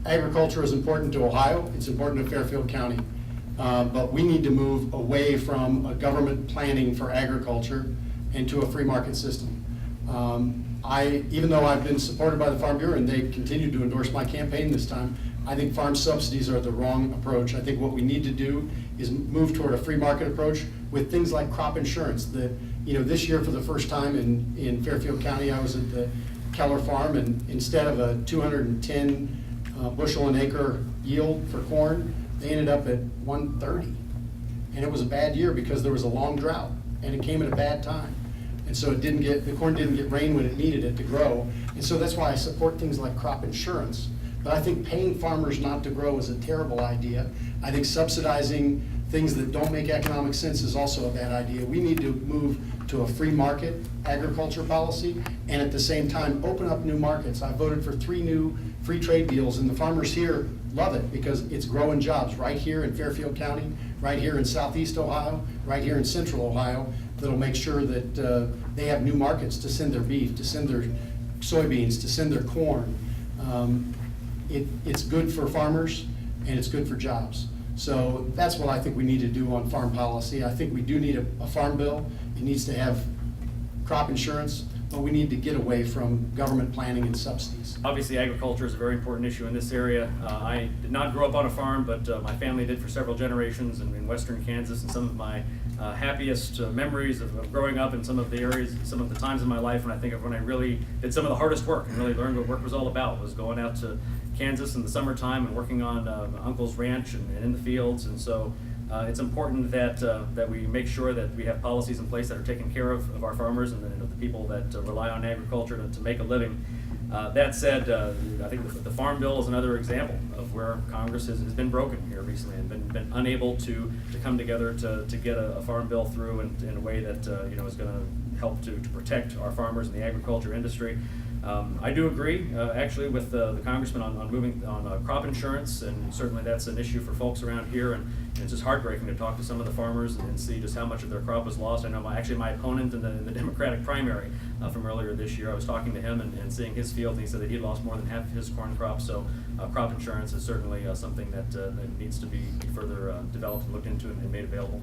agriculture is important to Ohio, it's important to Fairfield County, but we need to move away from a government planning for agriculture and to a free market system. Even though I've been supported by the Farm Bureau and they continue to endorse my campaign this time, I think farm subsidies are the wrong approach. I think what we need to do is move toward a free market approach with things like crop insurance. This year for the first time in Fairfield County, I was at the Keller Farm, and instead of a 210 bushel an acre yield for corn, they ended up at 130. And it was a bad year because there was a long drought and it came at a bad time. And so the corn didn't get rain when it needed it to grow. And so that's why I support things like crop insurance. But I think paying farmers not to grow is a terrible idea. I think subsidizing things that don't make economic sense is also a bad idea. We need to move to a free market agriculture policy and at the same time open up new markets. I voted for 3 new free trade deals, and the farmers here love it because it's growing jobs right here in Fairfield County, right here in Southeast Ohio, right here in Central Ohio, that'll make sure that they have new markets to send their beef, to send their soybeans, to send their corn. It's good for farmers and it's good for jobs. So that's what I think we need to do on farm policy. I think we do need a farm bill. It needs to have crop insurance, but we need to get away from government planning and subsidies. Obviously, agriculture is a very important issue in this area. I did not grow up on a farm, but my family did for several generations in western Kansas, and some of my happiest memories of growing up in some of the areas, some of the times in my life when I think of when I really did some of the hardest work and really learned what work was all about, was going out to Kansas in the summertime and working on uncle's ranch and in the fields. And so it's important that we make sure that we have policies in place that are taking care of our farmers and of the people that rely on agriculture to make a living. That said, I think the Farm Bill is another example of where Congress has been broken here recently and been unable to come together to get a Farm Bill through in a way that is going to help to protect our farmers and the agriculture industry. I do agree, actually, with the congressman on moving on crop insurance, and certainly that's an issue for folks around here. And it's just heartbreaking to talk to some of the farmers and see just how much of their crop was lost. I know my opponent in the Democratic primary from earlier this year, I was talking to him and seeing his field, and he said that he lost more than half of his corn crop. So crop insurance is certainly something that needs to be further developed and looked into and made available.